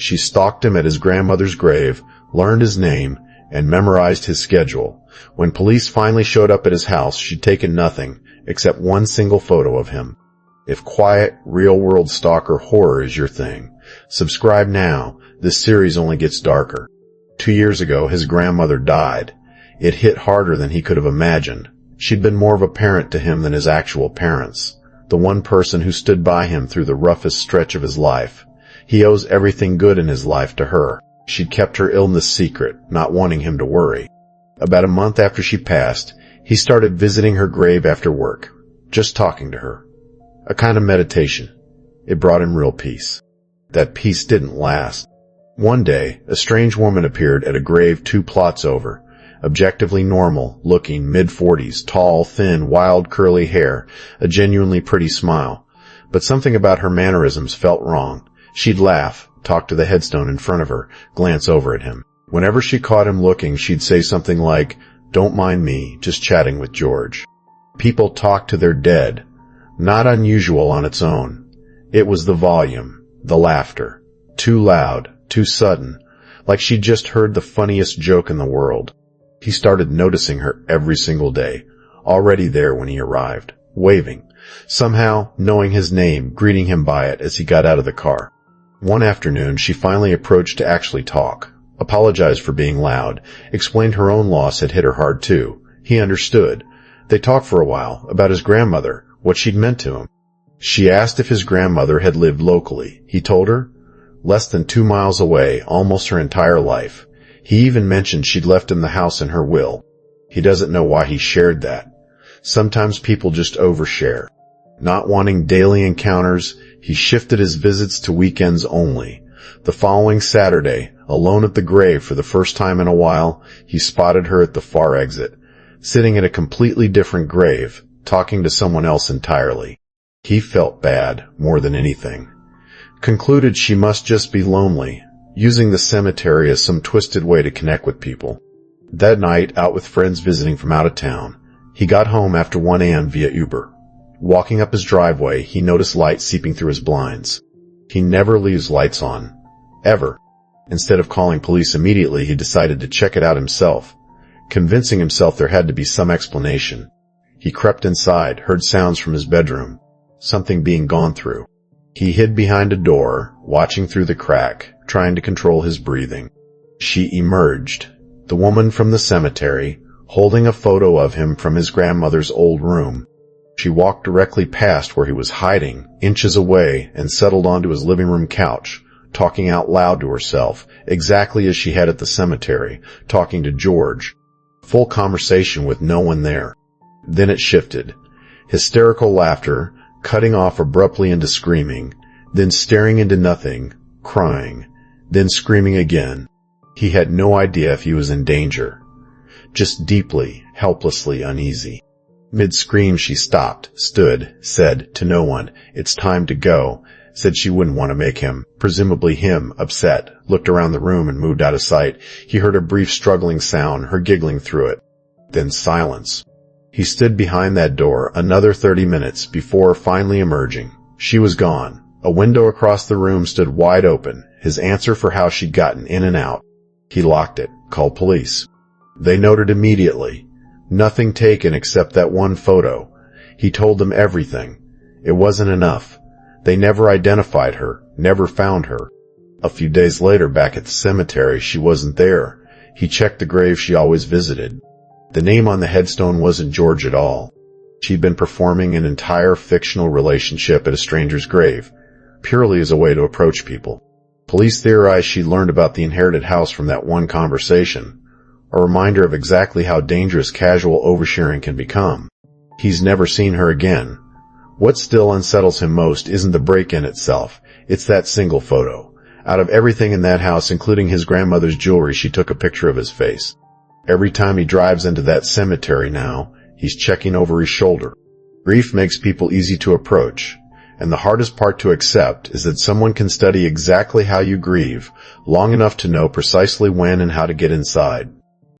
She stalked him at his grandmother's grave, learned his name, and memorized his schedule. When police finally showed up at his house, she'd taken nothing except one single photo of him. If quiet, real-world stalker horror is your thing, subscribe now. This series only gets darker. 2 years ago, his grandmother died. It hit harder than he could have imagined. She'd been more of a parent to him than his actual parents, the one person who stood by him through the roughest stretch of his life. He owes everything good in his life to her. She'd kept her illness secret, not wanting him to worry. About a month after she passed, he started visiting her grave after work, just talking to her. A kind of meditation. It brought him real peace. That peace didn't last. One day, a strange woman appeared at a grave 2 plots over. Objectively normal, looking, mid-40s, tall, thin, wild, curly hair, a genuinely pretty smile. But something about her mannerisms felt wrong. She'd laugh, talk to the headstone in front of her, glance over at him. Whenever she caught him looking, she'd say something like, "Don't mind me, just chatting with George." People talk to their dead. Not unusual on its own. It was the volume, the laughter. Too loud, too sudden, like she'd just heard the funniest joke in the world. He started noticing her every single day, already there when he arrived, waving, somehow knowing his name, greeting him by it as he got out of the car. One afternoon, she finally approached to actually talk, apologized for being loud, explained her own loss had hit her hard too. He understood. They talked for a while about his grandmother, what she'd meant to him. She asked if his grandmother had lived locally. He told her, less than 2 miles away, almost her entire life. He even mentioned she'd left him the house in her will. He doesn't know why he shared that. Sometimes people just overshare. Not wanting daily encounters, he shifted his visits to weekends only. The following Saturday, alone at the grave for the first time in a while, he spotted her at the far exit, sitting at a completely different grave, talking to someone else entirely. He felt bad, more than anything. Concluded she must just be lonely, using the cemetery as some twisted way to connect with people. That night, out with friends visiting from out of town, he got home after 1 a.m. via Uber. Walking up his driveway, he noticed light seeping through his blinds. He never leaves lights on. Ever. Instead of calling police immediately, he decided to check it out himself, convincing himself there had to be some explanation. He crept inside, heard sounds from his bedroom, something being gone through. He hid behind a door, watching through the crack, trying to control his breathing. She emerged, the woman from the cemetery, holding a photo of him from his grandmother's old room. She walked directly past where he was hiding, inches away, and settled onto his living room couch, talking out loud to herself, exactly as she had at the cemetery, talking to George. Full conversation with no one there. Then it shifted. Hysterical laughter, cutting off abruptly into screaming, then staring into nothing, crying, then screaming again. He had no idea if he was in danger. Just deeply, helplessly uneasy. Mid-scream she stopped, stood, said to no one, "It's time to go," said she wouldn't want to make him, presumably him, upset, looked around the room and moved out of sight. He heard a brief struggling sound, her giggling through it. Then silence. He stood behind that door another 30 minutes before finally emerging. She was gone. A window across the room stood wide open, his answer for how she'd gotten in and out. He locked it, called police. They noted immediately. Nothing taken except that one photo. He told them everything. It wasn't enough. They never identified her, never found her. A few days later, back at the cemetery, she wasn't there. He checked the grave she always visited. The name on the headstone wasn't George at all. She'd been performing an entire fictional relationship at a stranger's grave, purely as a way to approach people. Police theorized she'd learned about the inherited house from that one conversation, a reminder of exactly how dangerous casual oversharing can become. He's never seen her again. What still unsettles him most isn't the break-in itself, it's that single photo. Out of everything in that house, including his grandmother's jewelry, she took a picture of his face. Every time he drives into that cemetery now, he's checking over his shoulder. Grief makes people easy to approach, and the hardest part to accept is that someone can study exactly how you grieve, long enough to know precisely when and how to get inside.